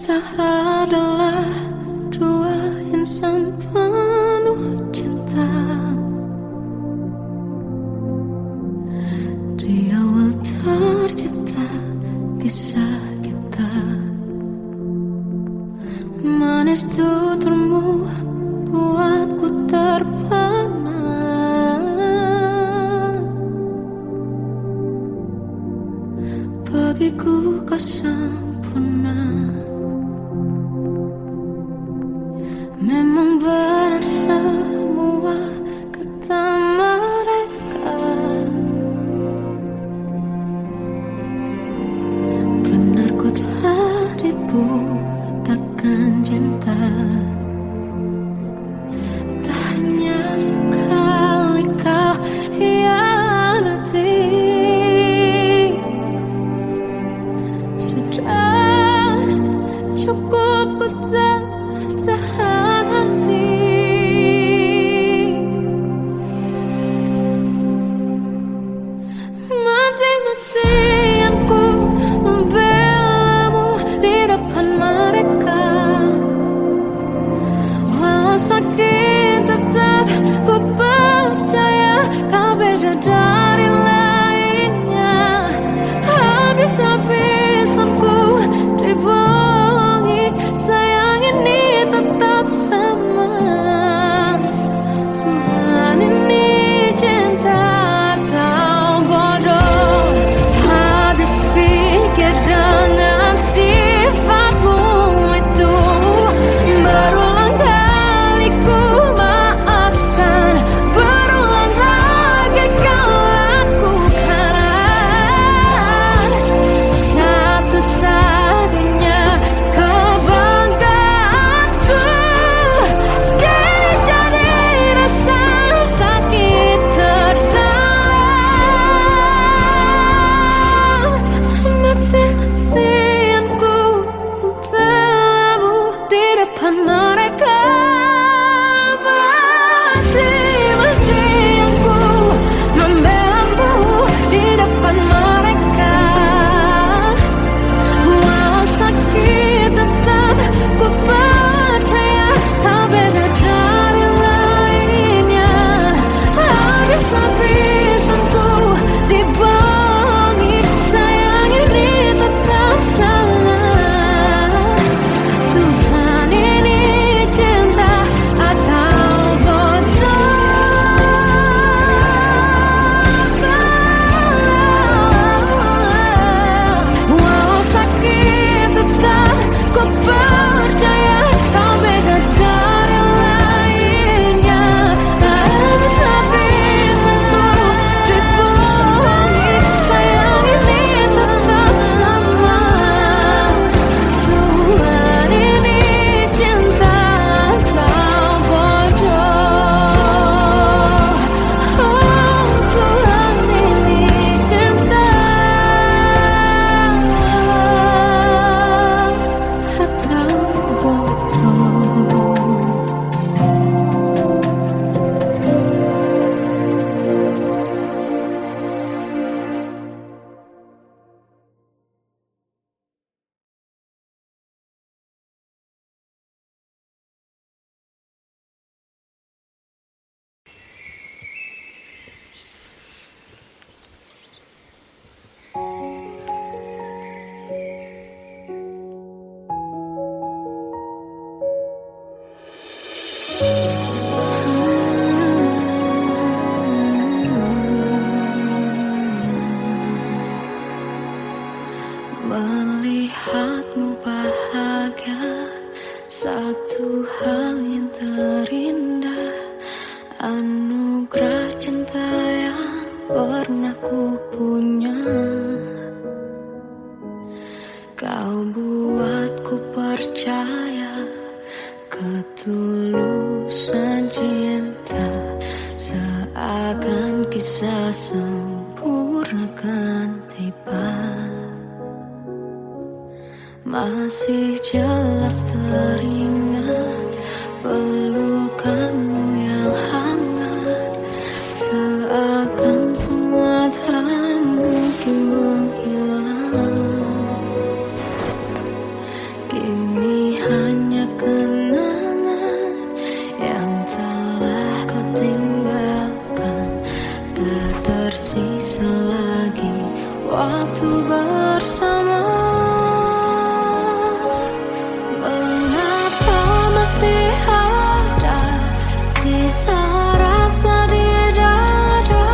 Kita adalah dua insan penuh cinta. Di awal tercipta kisah kita, manis tuturmu buatku terpana. Bagiku kau sempurna. Memang benar semua kata mereka, benar ku telah dibutakan cinta. Tak hanya sekali kau hianati, sudah cukup ku tahan hati. Mati-matian ku membelamu di depan mereka. Walau sakit tetap ku percaya kau beda dari lainnya. Habis-habisan ku dibohongi, sayang ini tetap sama. Tuhan ini cinta atau bodoh. Habis pikir dengan sifatmu itu, berulang kali ku maafkan, berulang lagi kau lakukan. Satu-satunya kebanggaanku kini jadi rasa sakit terdalam. Mati-matian ku membelamu di depan mereka. Mati-matian ku membelamu di depan mereka. Walau sakit tetap ku percaya kau beda dari lainnya. Habis-habisan ku dibohongi, sayang ini tetap sama. Tuhan ini cinta atau bodoh. Walau sakit tetap ku percaya kau beda dari lainnya. Habis-habisan ku dibohongi, sayang ini tetap sama. Tuhan ini cinta atau bodoh. Oh, Tuhan ini cinta atau bodoh. Melihatmu bahagia, satu hal yang terindah, anugerah cinta yang pernah ku punya. Kau buatku percaya ketulusan cinta, seakan kisah sempurna kan tiba. Masih jelas teringat pelukanmu yang hangat, seakan semua tak mungkin menghilang. Kini waktu bersama. Mengapa masih ada sisa rasa di dada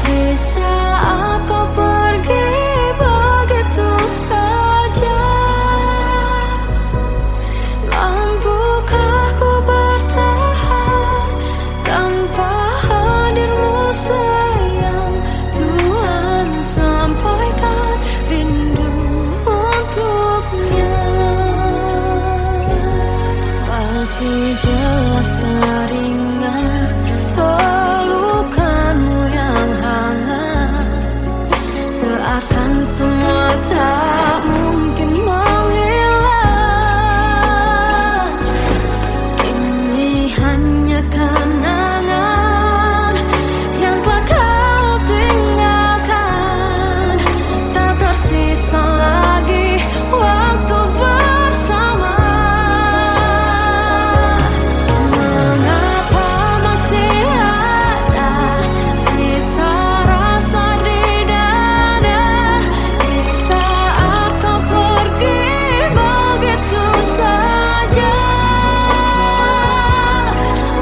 di saat kau pergi begitu saja? Mampukah ku bertahan tanpa hadirmu sayang? Tuhan, sampaikan rindu untuknya. Masih jelas teringat pelukanmu yang hangat, seakan semua tak mungkin menghilang. Ini hanya kenangan yang telah kau tinggalkan. Tak tersisa lagi waktu bersama. Mengapa masih ada sisa rasa di dada di saat kau pergi begitu saja?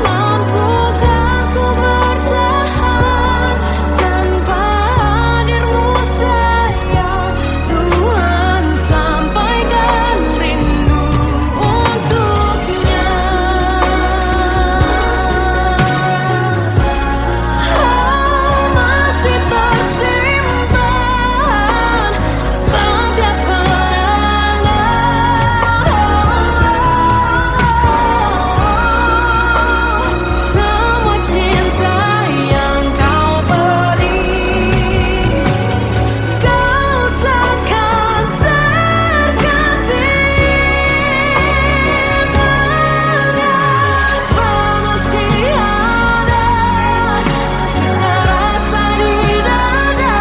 Mampukah ku bertahan tanpa hadirmu sayang? Tuhan, sampaikan rindu untuknya. Masih tersimpan setiap kenangan, semua cinta yang kau beri. Kau takkan terganti. Mengapa masih ada sisa rasa di dada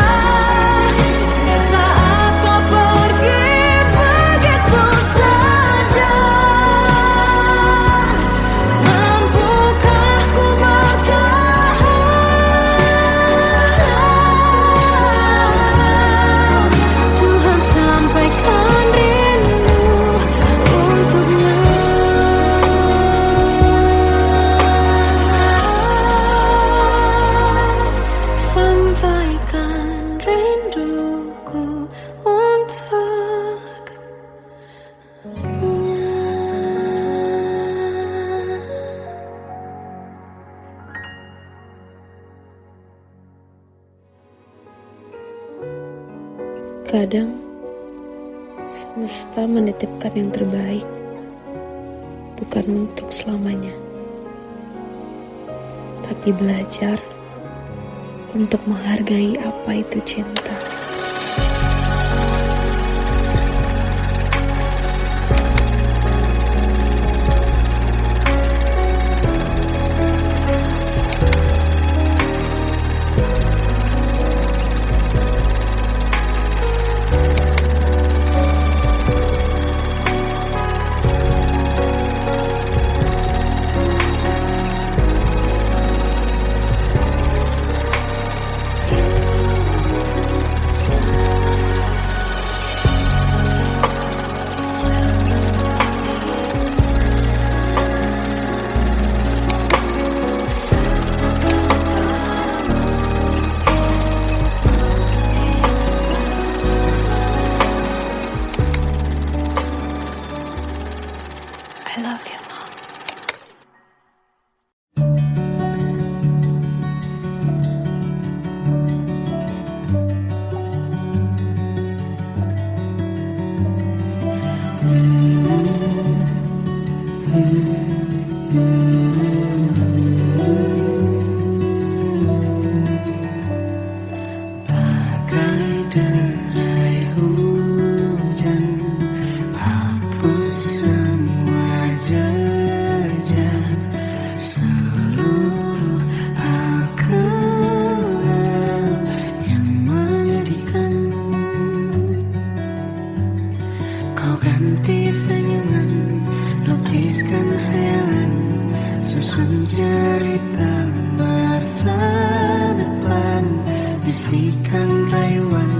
di saat kau pergi begitu saja? Mampukah ku bertahan? Tuhan, sampaikan rindu untuknya. Sampaikan rinduku untuknya. Kadang semesta menitipkan yang terbaik, bukan untuk selamanya, tapi belajar untuk menghargai apa itu cinta. I love you, Mom. Bagai derai hujan, hapus semua jejak, seluruh hal kelam yang menyedihkan. Kau ganti senyuman, lukiskan hayalan, susun cerita masa depan, bisikan rayuan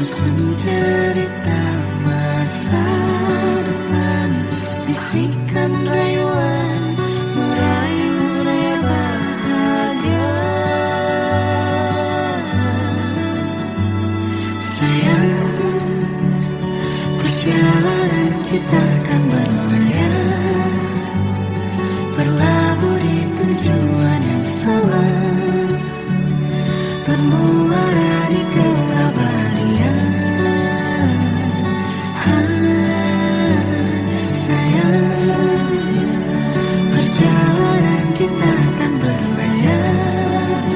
susun cerita masa depan, bisikan rayuan merayu raya bahagia. Sayang, perjalanan kita akan berlayar, berlabuh di tujuan yang sama, bermuara di keabadian. Sayang, perjalanan kita akan berlayar,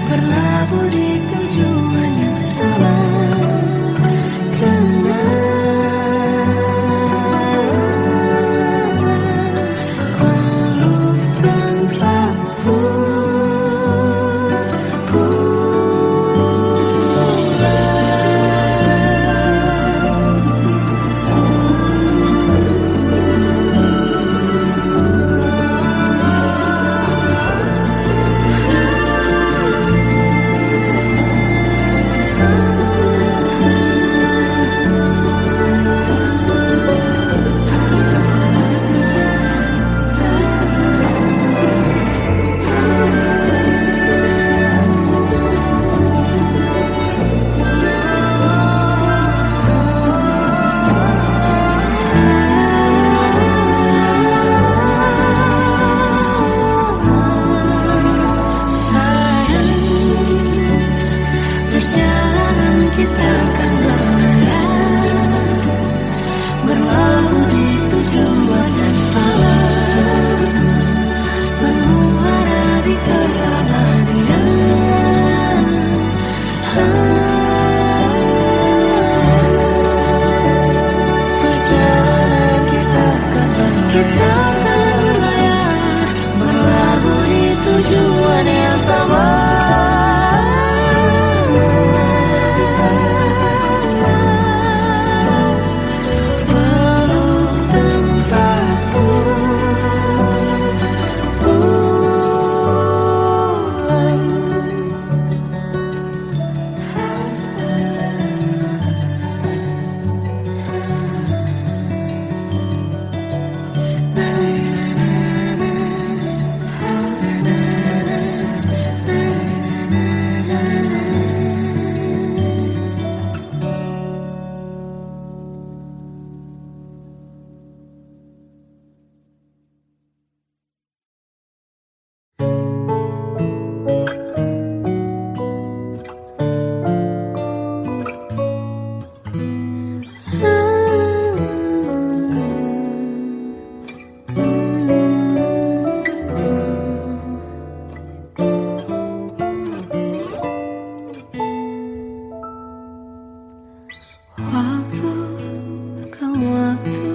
berlabuh di tujuan yang sama. Kita akan berlayar, berlabuh di tujuan yang sama, bermuara di keabadian. Perjalanan kita akan berlayar, berlabuh di tujuan yang sama. Waktu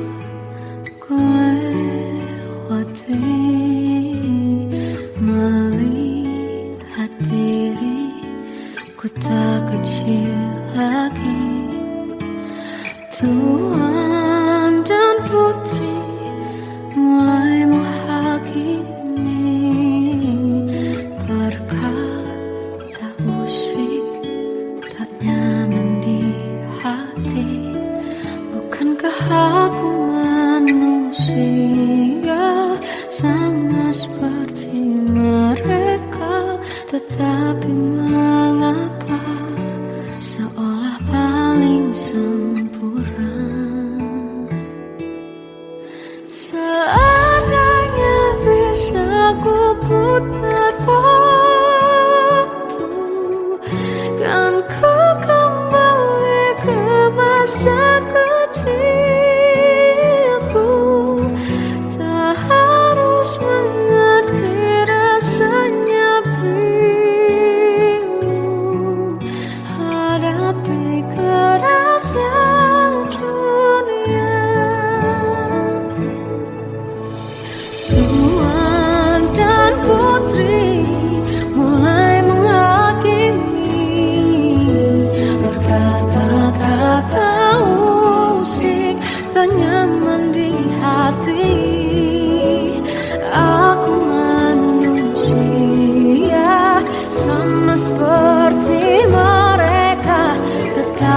ku lewati, melihat diriku tak kecil lagi. Tuan dan putri mulai menghakimi, berkata musik tak nyaman di hati. Bukankah aku manusia sama seperti mereka? Tetapi mengapa seolah paling sempurna? Seandainya bisa ku putar waktu, kan ku kembali ke masa kecilku. Tak harus mengerti rasanya pilu, hadapi kerasnya dunia. Tuan dan putri mulai menghakimi, berkata-kata musik tak nyaman di hati. Aku manusia sama seperti mereka, tetapi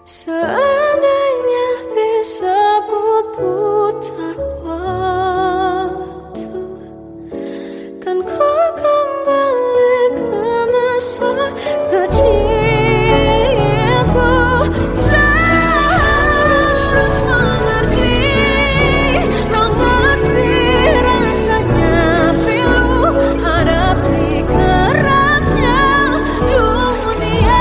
Seandainya bisa ku putar waktu, kan ku kembali ke masa kecilku. Terus mengerti, mengerti rasanya pilu hadapi kerasnya dunia.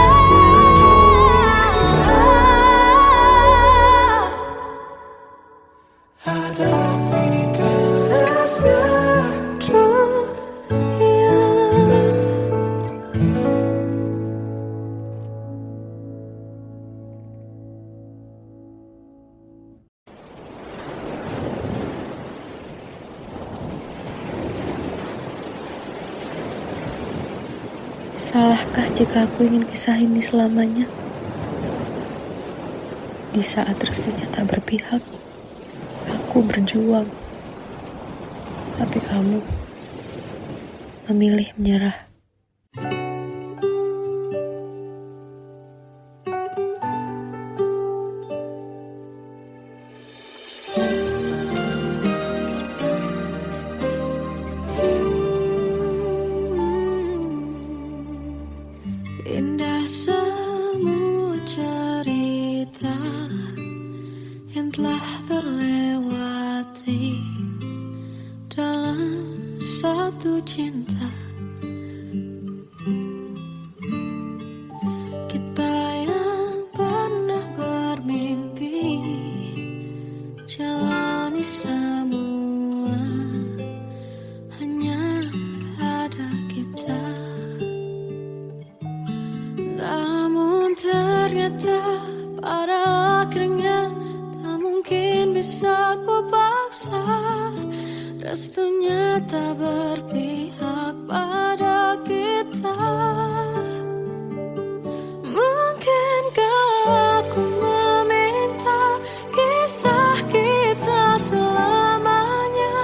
Hadapi kerasnya dunia. Salahkah jika aku ingin kisah ini selamanya? Di saat restunya tak berpihak, aku berjuang. Tapi kamu memilih menyerah. Indah semua cerita yang telah terlewati dalam satu cinta. Kita yang pernah bermimpi jalani semua, hanya ada kita. Namun ternyata pada akhirnya tak mungkin bisa ku paksa. Restunya tak berpihak pada kita. Mungkinkah aku meminta kisah kita selamanya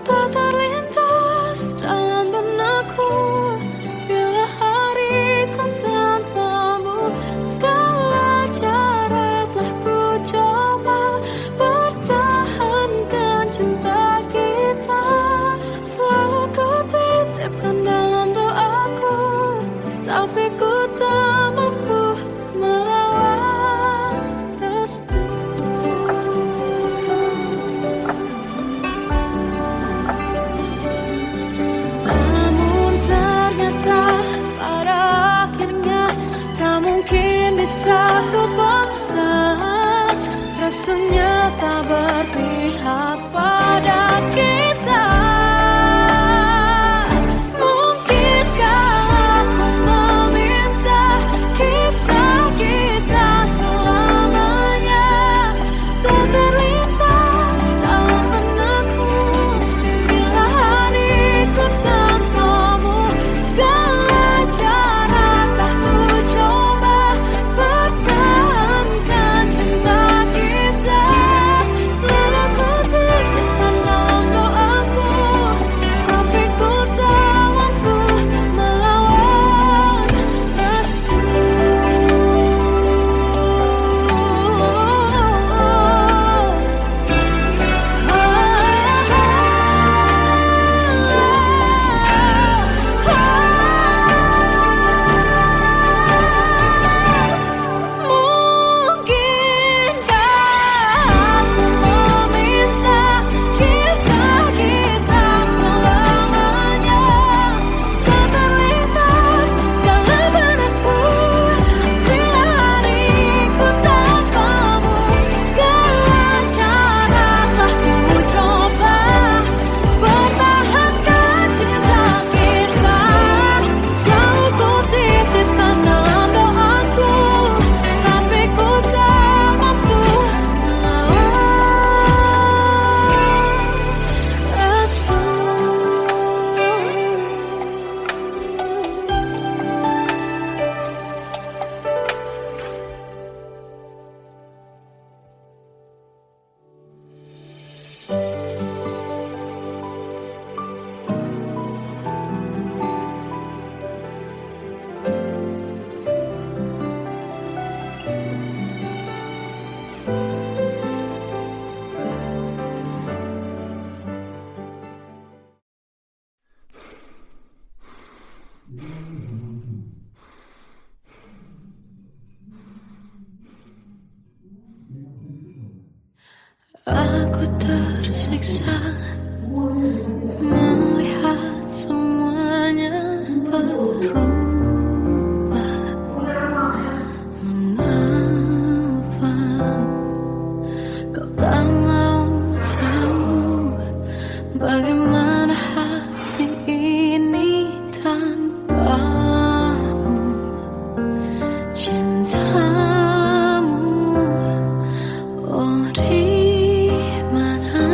tak terlintas dalam benakku bila hariku tanpamu. Segala cara telah ku coba pertahankan cinta kita. Selalu ku titipkan dalam doaku, tapi ku tak mampu merawat restu. Namun ternyata pada akhirnya tak mungkin bisa ku paksa. Restunya tak berpihak pada kita. Mungkinkah aku meminta kisah kita selamanya tak terlintas dalam benakku bila hariku tanpamu. Segala cara telah ku coba pertahankan tersiksa melihat semuanya berubah. Mengapa kau tak mau tahu bagaimana hati ini tanpamu? Cintamu, oh di mana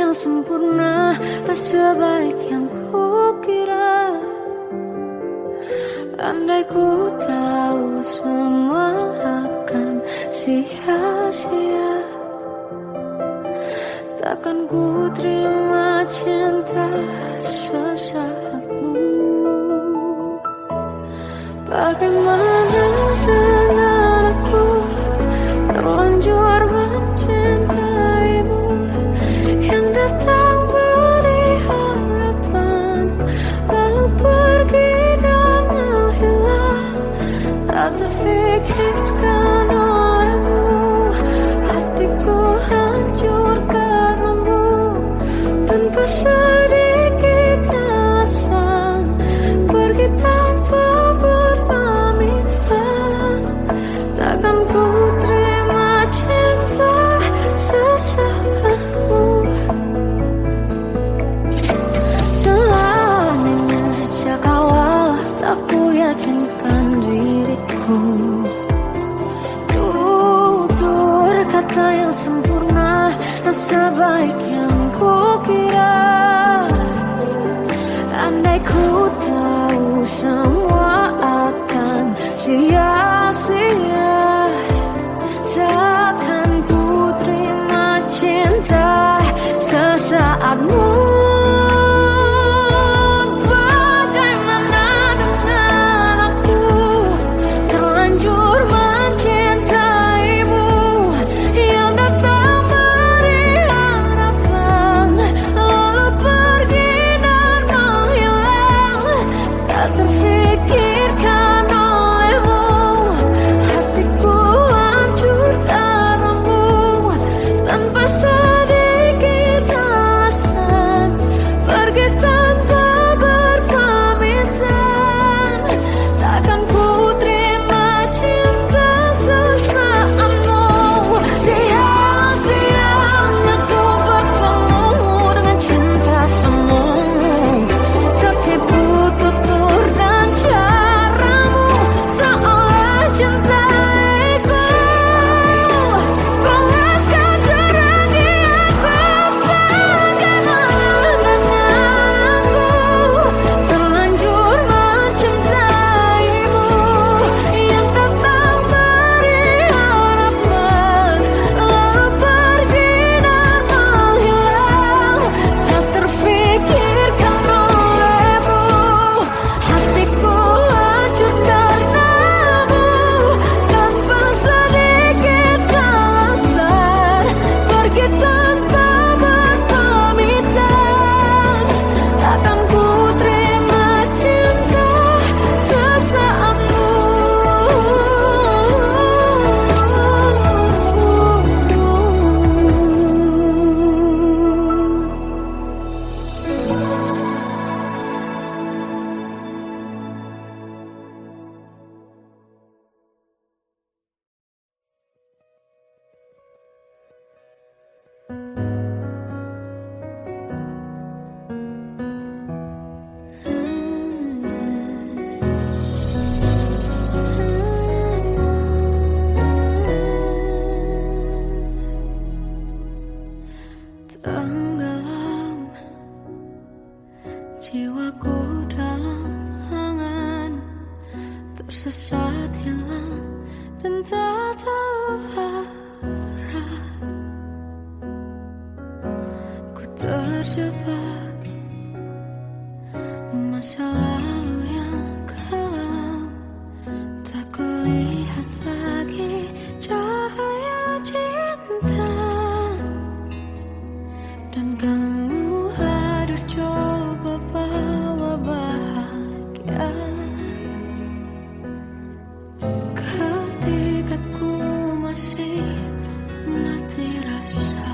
yang sempurna, tak sebaik yang kukira. Andai ku tahu semua akan sia-sia, takkan ku terima cinta sesaatmu. Bagaimana dengan aku terlanjur mencintaimu, yang datang beri harapan lalu pergi dan menghilang. Tak terfikirkan olehmu, hatiku hancur karenamu. Tanpa sedikit alasan, pergi tanpa berpamitan. Takkan ku terima cinta sesaatmu. Selamanya sejak awal tak ku yakinkan diriku. Tutur kata yang sempurna, tak sebaik yang kukira. Andai ku tahu semua akan sia-sia, takkan ku terima cinta sesaatmu. Bagaimana dengan aku terlanjur mencintaimu, yang datang beri harapan lalu pergi dan menghilang. Tak terfikirkan olehmu, hatiku hancur karenamu. Tanpa sedikit alasan, pergi tanpa berpamitan. Takkan ku terima cinta sesaatmu. Sia-sianya ku bertemu dengan cinta semu. Tertipu tutur dan caramu, seolah cintaiku panaskan jerangi aku. Bagaimana dengan aku terlanjur mencintaimu, yang datang beri harapan lalu pergi dan menghilang. Tak terfikirkan olehmu, hatiku hancur karenamu. Tanpa sedikit alasan, pergi tanpa berpamitan. Takkan ku terima cinta sesaatmu. Tenggelam jiwaku dalam angan, tersesat hilang dan tak tahu arah. Ku terjebak masa lalu yang kelam, tak kulihat lagi cahaya cinta. Dan kamu hadir coba bawa bahagia. Ketika ku masih mati rasa,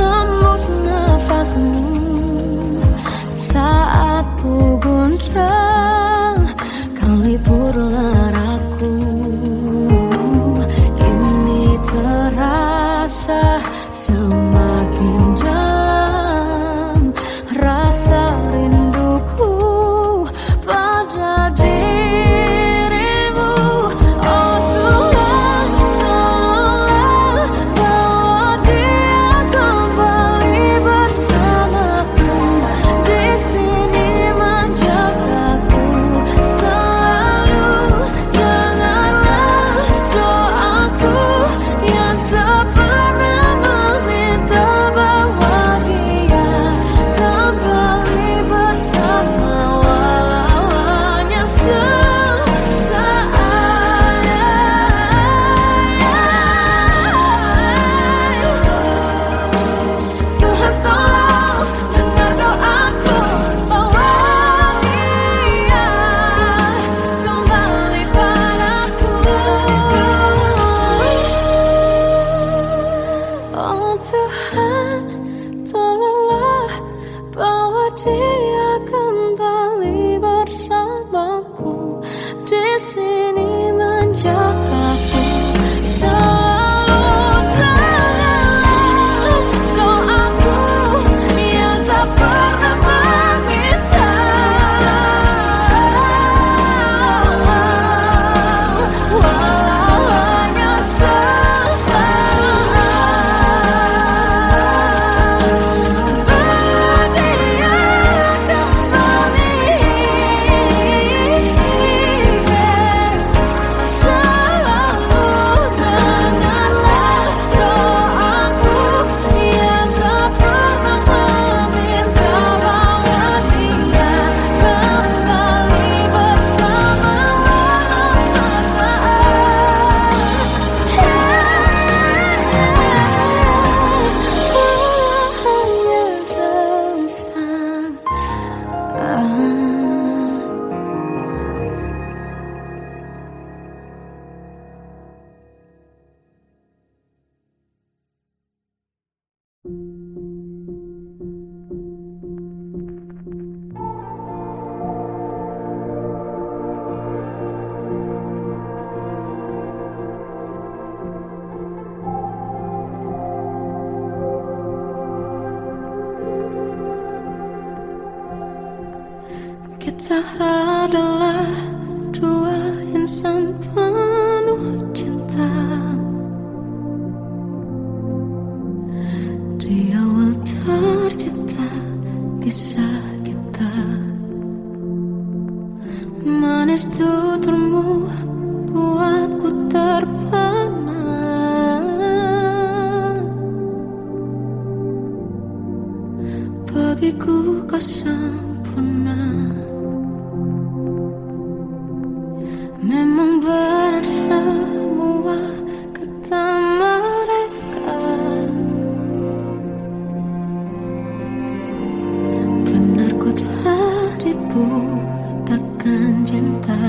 hembus nafasmu saat ku gundah, kau liburlah aku. Kini terasa semakin dalam rasa rinduku pada dirimu. Oh Tuhan, tolonglah bawa dia kembali bersamaku. Di sini menjagaku selalu. Janganlah doaku yang tak pernah meminta bawa dia kembali bersama, walau hanya sesaat. Tuhan tolong dengar doaku, bawa dia kembali padaku. Oh Tuhan, tolonglah bawa dia kembali bersamaku. Di sini menjagaku selalu. Janganlah doaku yang tak pernah meminta, walau hanya sesaat. Bawa dia kembali selalu. Dengarlah doaku yang tak pernah meminta, bawa dia kembali bersama, walau sesaat. Hanya sesaat. Kita adalah dua insan penuh cinta. Di awal tercipta kisah kita, manis tuturmu buatku terpana. Bagiku kau sempurna. Memang benar semua kata mereka, benar ku telah dibutakan cinta.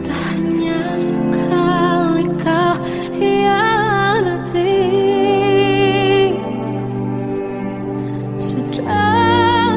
Tak hanya sekali kau hianati, sudah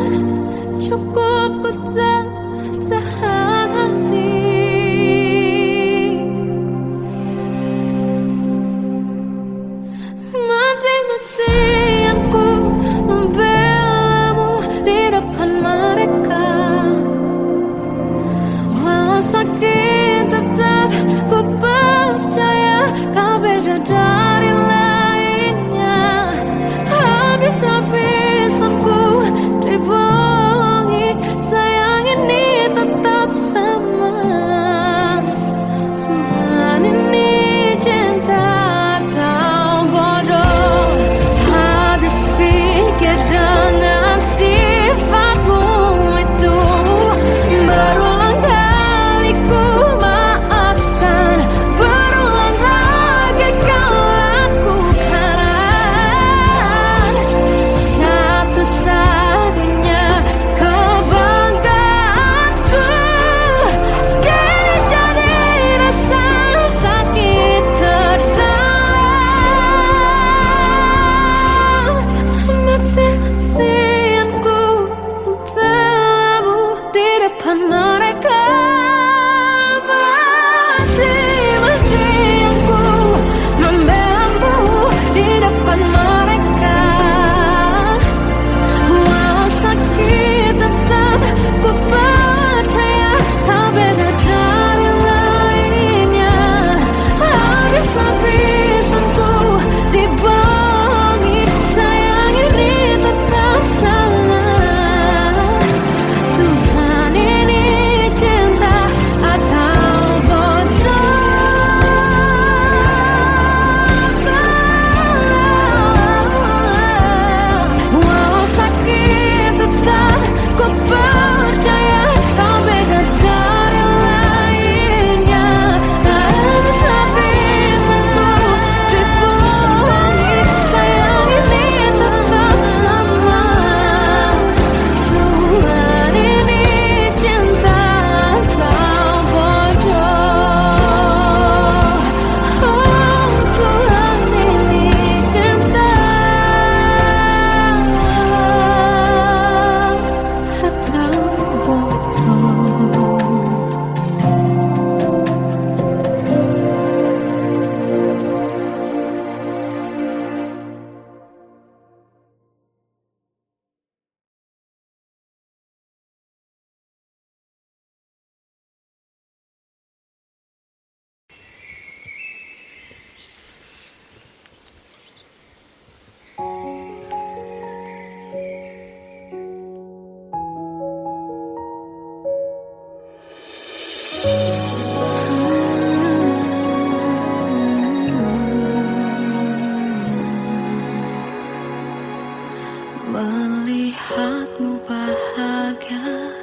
Melihatmu bahagia,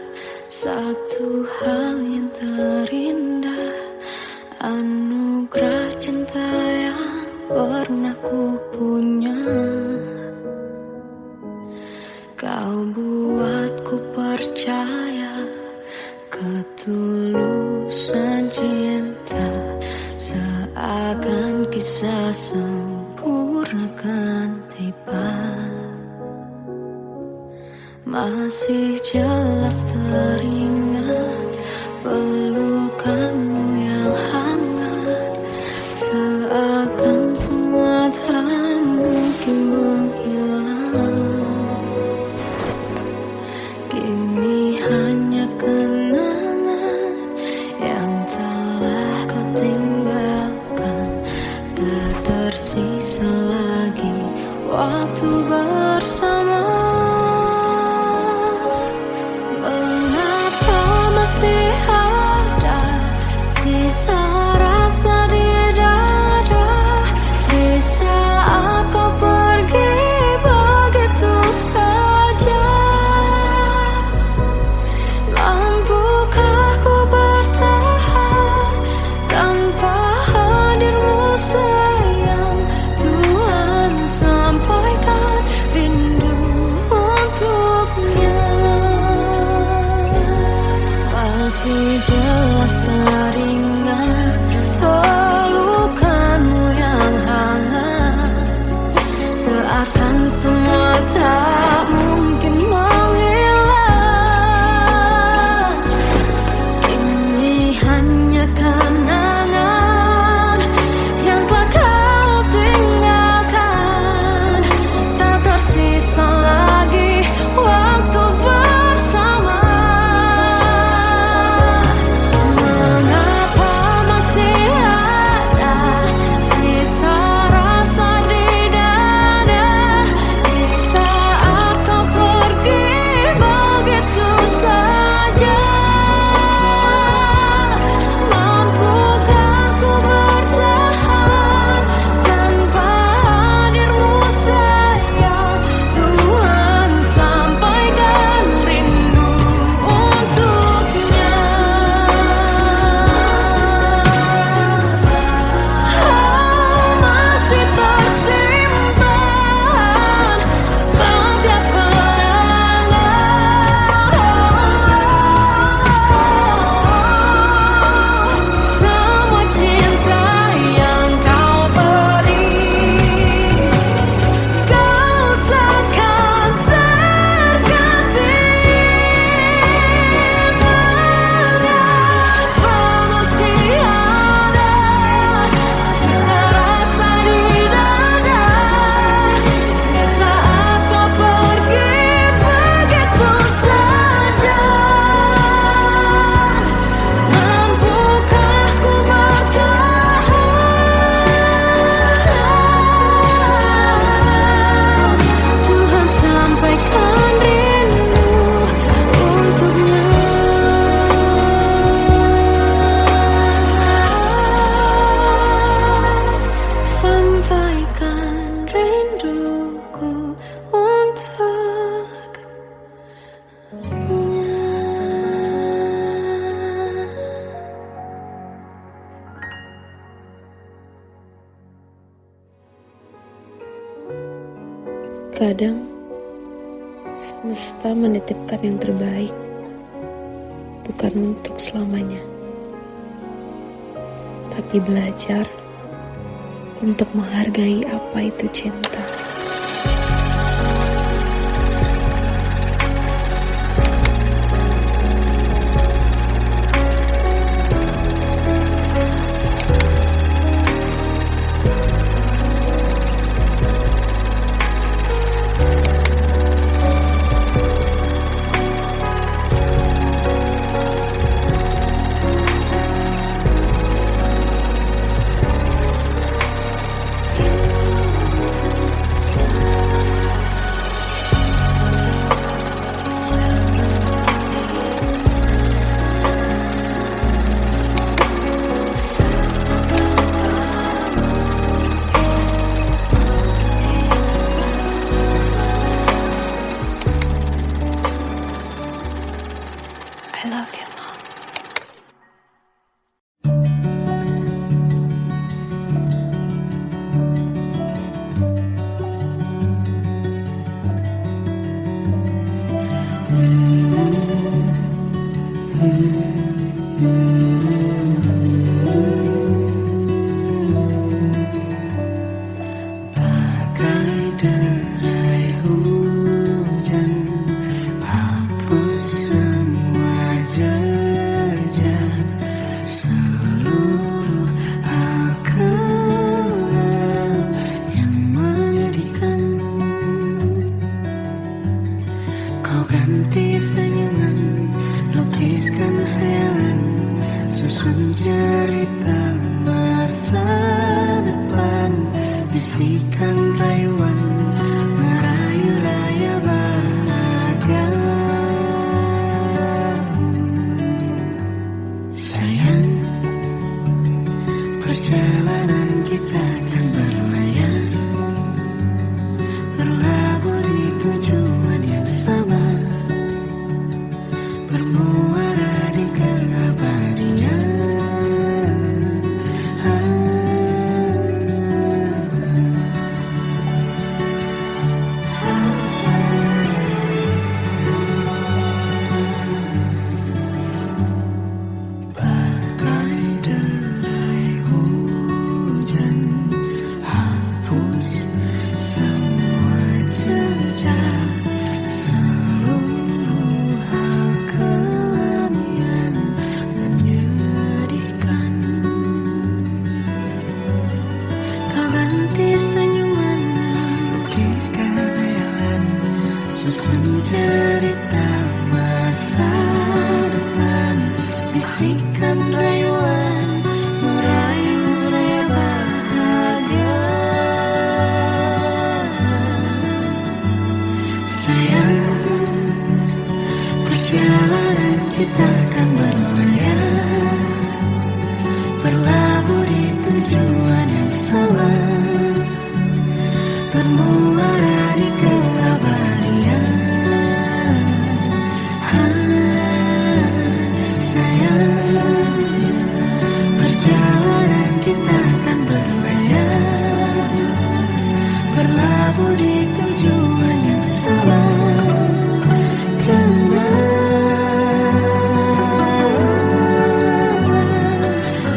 satu hal yang terindah, anugerah cinta yang pernah ku punya. Kau buatku percaya ketulusan cinta, seakan kisah sempurna kan tiba. Masih jelas teringat pelukanmu yang hangat, seakan semua tak mungkin menghilang. Kini hanya kenangan yang telah kau tinggalkan, tak tersisa lagi waktu bersama. Sisa rasa di dada di saat kau pergi begitu saja. Mampukah ku bertahan tanpa hadirmu sayang? Tuhan sampaikan rindu untuknya. Masih jelas teringat pelukanmu yang hangat, seakan semua tak mungkin menghilang. Kini hanya kenangan yang telah kau tinggalkan, tak tersisa lagi waktu bersama. Kadang semesta menitipkan yang terbaik, bukan untuk selamanya, tapi belajar untuk menghargai apa itu cinta. ganti senyuman, lukiskan hayalan, susun cerita masa depan, bisikan rayuan, merayu raya bahagia. Sayang, perjalanan kita akan berlayar, berlabuh di tujuan yang sama, bermuara di keabadian. Bagai derai hujan, hapus semua jejak, seluruh hal kelam yang menyedihkan. Kau ganti senyuman, lukiskan hayalan, susun cerita masa depan, bisikan rayuan, merayu raya bahagia. Sayang, perjalanan kita akan berlayar, berlabuh di tujuan yang sama, bermuara di keabadian. Sayang, perjalanan kita akan berlayar, berlabuh di tujuan yang sama.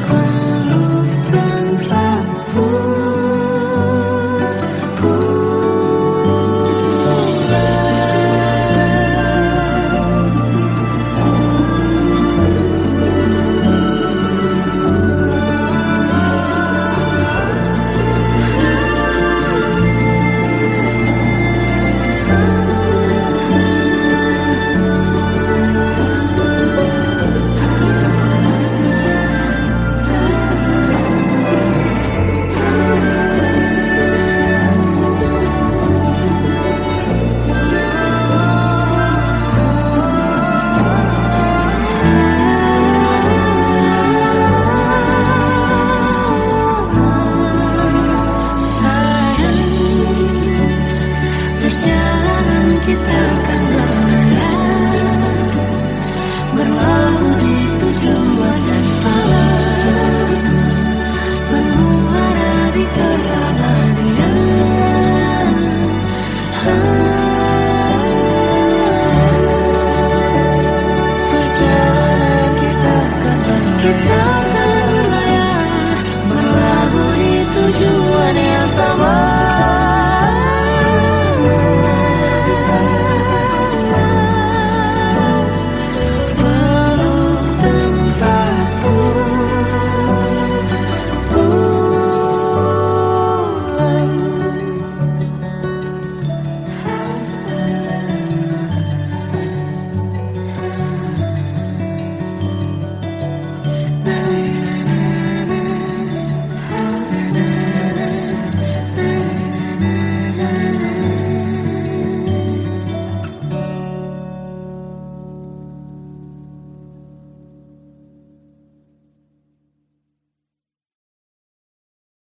Peluk tanpa perjalanan kita akan berlayar,